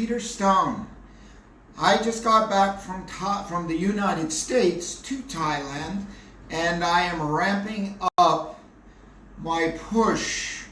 Peter Stone. I just got back from the United States to Thailand, and I am ramping up my push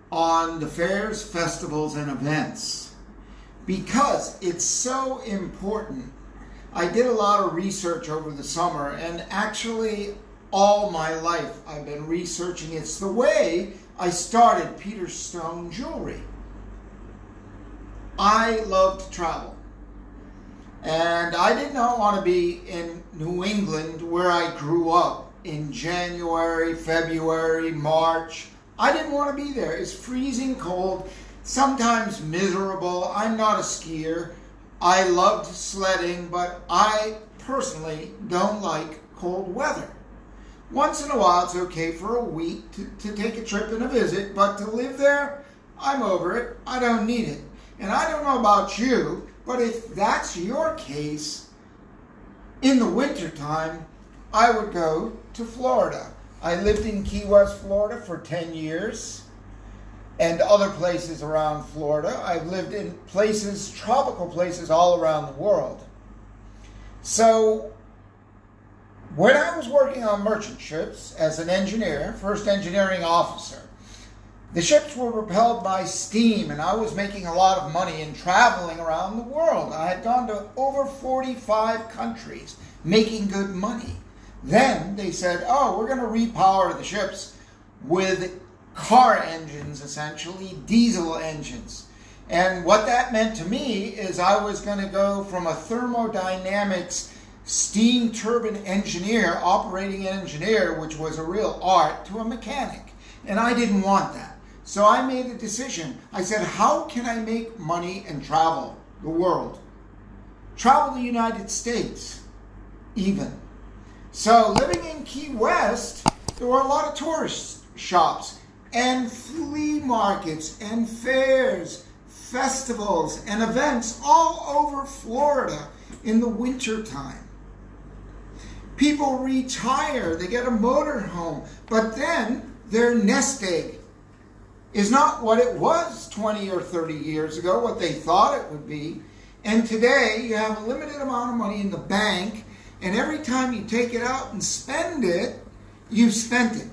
on the fairs, festivals, and events because it's so important. I did a lot of research over the summer, and actually all my life I've been researching. It's the way I started Peter Stone Jewelry. I love to travel. And I did not want to be in New England where I grew up in January, February, March. I didn't want to be there. It's freezing cold, sometimes miserable. I'm not a skier. I loved sledding, but I personally don't like cold weather. Once in a while, it's okay for a week to take a trip and a visit, but to live there, I'm over it. I don't need it. And I don't know about you, but if that's your case, in the wintertime, I would go to Florida. I lived in Key West, Florida for 10 years and other places around Florida. I've lived in places, tropical places all around the world. So when I was working on merchant ships as an engineer, first engineering officer, the ships were propelled by steam, and I was making a lot of money and traveling around the world. I had gone to over 45 countries making good money. Then they said, oh, we're going to repower the ships with car engines, essentially, diesel engines. And what that meant to me is I was going to go from a thermodynamics steam turbine engineer, operating engineer, which was a real art, to a mechanic. And I didn't want that. So I made a decision. I said, how can I make money and travel the world? Travel the United States, even. So living in Key West, there were a lot of tourist shops and flea markets and fairs, festivals and events all over Florida in the winter time. People retire, they get a motor home, but then their nest egg is not what it was 20 or 30 years ago, what they thought it would be. And today you have a limited amount of money in the bank, and every time you take it out and spend it, you've spent it.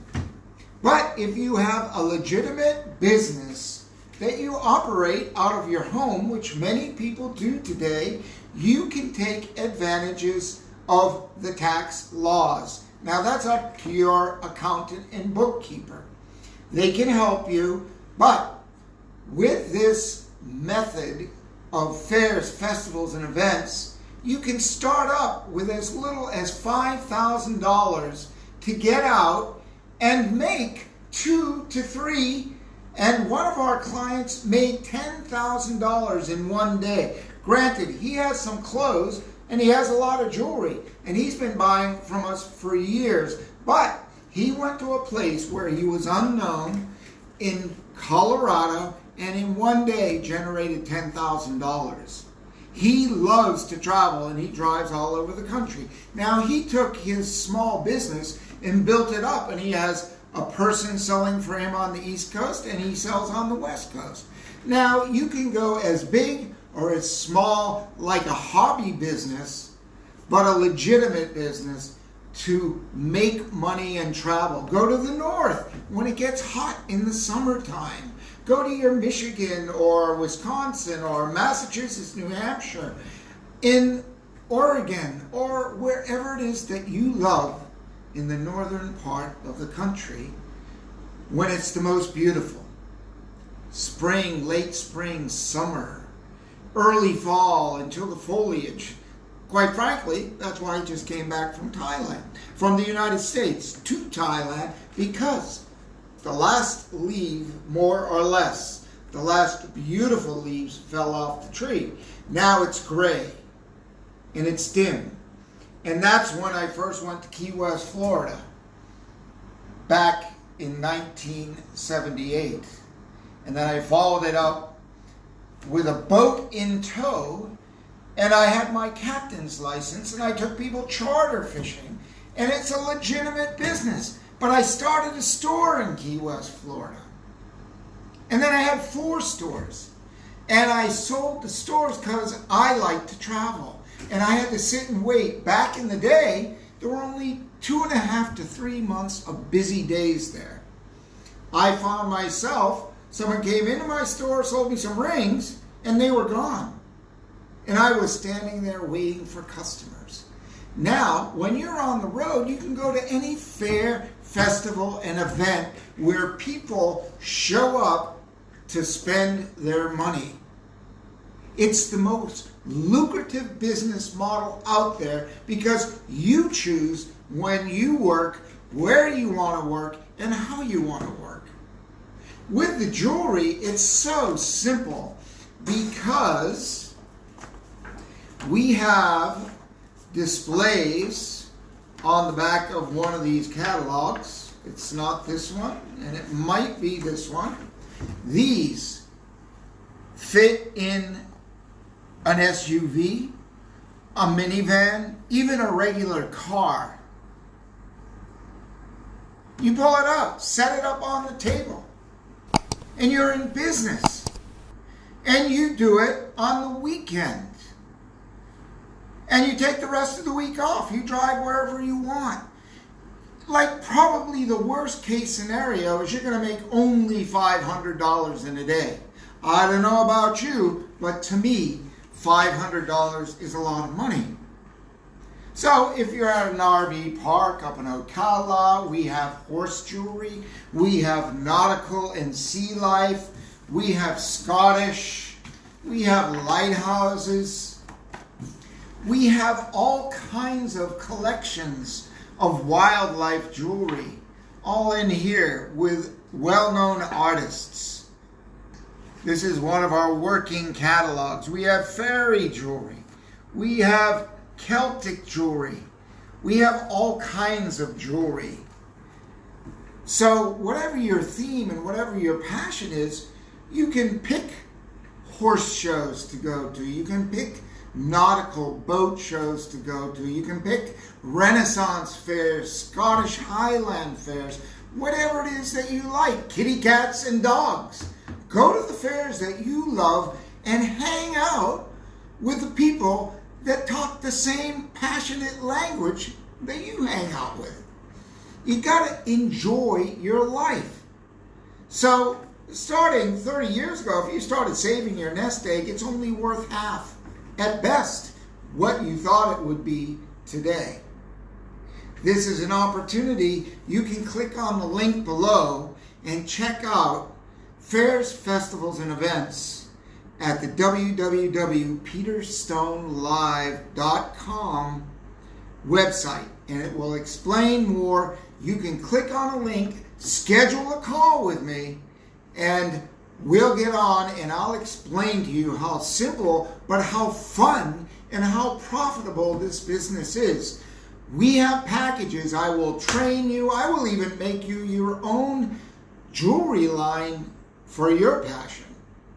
But if you have a legitimate business that you operate out of your home, which many people do today, you can take advantages of the tax laws. Now that's up to your accountant and bookkeeper. They can help you, but with this method of fairs, festivals, and events, you can start up with as little as $5,000 to get out and make 2 to 3, and one of our clients made $10,000 in one day. Granted, he has some clothes and he has a lot of jewelry, and he's been buying from us for years, but he went to a place where he was unknown in Colorado and in one day generated $10,000. He loves to travel and he drives all over the country. Now he took his small business and built it up, and he has a person selling for him on the East Coast and he sells on the West Coast. Now you can go as big or as small, like a hobby business, but a legitimate business to make money and travel. Go to the north when it gets hot in the summertime. Go to your Michigan or Wisconsin or Massachusetts, New Hampshire, in Oregon, or wherever it is that you love in the northern part of the country when it's the most beautiful. Spring, late spring, summer, early fall until the foliage. Quite frankly, that's why I just came back from Thailand, from the United States to Thailand, because the last leaf, more or less, the last beautiful leaves fell off the tree. Now it's gray and it's dim. And that's when I first went to Key West, Florida, back in 1978. And then I followed it up with a boat in tow, and I had my captain's license, and I took people charter fishing, and it's a legitimate business. But I started a store in Key West, Florida. And then I had 4 stores. And I sold to stores because I like to travel. And I had to sit and wait. Back in the day, there were only 2.5 to 3 months of busy days there. I found myself, someone came into my store, sold me some rings, and they were gone. And I was standing there waiting for customers. Now, when you're on the road, you can go to any fair, festival, and event where people show up to spend their money. It's the most lucrative business model out there because you choose when you work, where you want to work, and how you want to work. With the jewelry, it's so simple because we have displays on the back of one of these catalogs. It's not this one, and it might be this one. These fit in an SUV, a minivan, even a regular car. You pull it up, set it up on the table, and you're in business. And you do it on the weekend. And you take the rest of the week off. You drive wherever you want. Like probably the worst case scenario is you're going to make only $500 in a day. I don't know about you, but to me, $500 is a lot of money. So if you're at an RV park up in Ocala, we have horse jewelry, we have nautical and sea life, we have Scottish, we have lighthouses, we have all kinds of collections of wildlife jewelry, all in here with well-known artists. This is one of our working catalogs. We have fairy jewelry. We have Celtic jewelry. We have all kinds of jewelry. So whatever your theme and whatever your passion is, you can pick horse shows to go to. You can pick nautical boat shows to go to. You can pick Renaissance fairs, Scottish Highland fairs, whatever it is that you like, kitty cats and dogs. Go to the fairs that you love and hang out with the people that talk the same passionate language that you hang out with. You gotta enjoy your life. So starting 30 years ago, if you started saving your nest egg, it's only worth half, at best, what you thought it would be today. This is an opportunity. You can click on the link below and check out fairs, festivals, and events at the www.peterstonelive.com website, and it will explain more. You can click on a link, schedule a call with me, and we'll get on and I'll explain to you how simple but how fun and how profitable this business is. We have packages. I will train you. I will even make you your own jewelry line for your passion.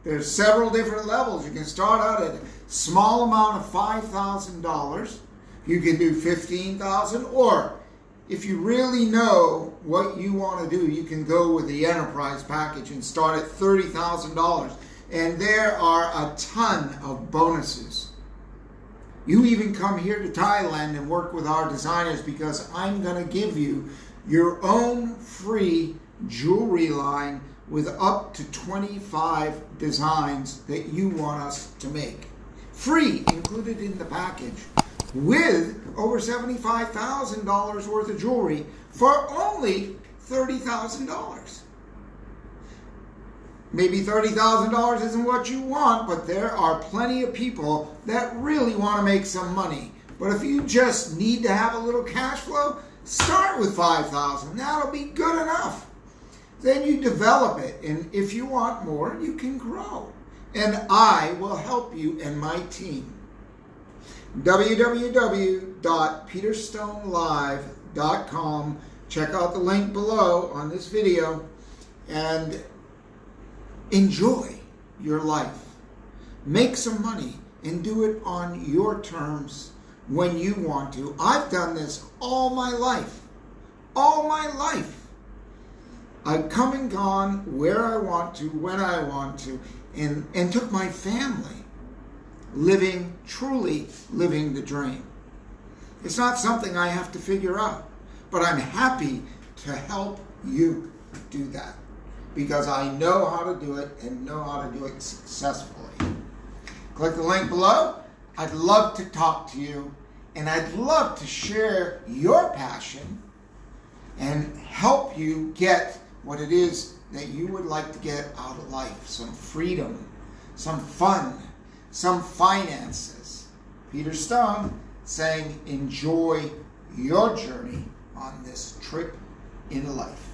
There's several different levels. You can start out at a small amount of $5,000. You can do $15,000, or if you really know what you want to do, you can go with the enterprise package and start at $30,000. And there are a ton of bonuses. You even come here to Thailand and work with our designers because I'm going to give you your own free jewelry line with up to 25 designs that you want us to make. Free, included in the package, with over $75,000 worth of jewelry for only $30,000. Maybe $30,000 isn't what you want, but there are plenty of people that really want to make some money. But if you just need to have a little cash flow, start with $5,000. That'll be good enough. Then you develop it, and if you want more, you can grow. And I will help you and my team. www.peterstonelive.com. Check out the link below on this video and enjoy your life. Make some money and do it on your terms when you want to. I've done this all my life. All my life. I've come and gone where I want to, when I want to, and took my family truly living the dream. It's not something I have to figure out, but I'm happy to help you do that because I know how to do it and know how to do it successfully. Click the link below. I'd love to talk to you, and I'd love to share your passion and help you get what it is that you would like to get out of life. Some freedom, some fun, some finances. Peter Stone saying, enjoy your journey on this trip in life.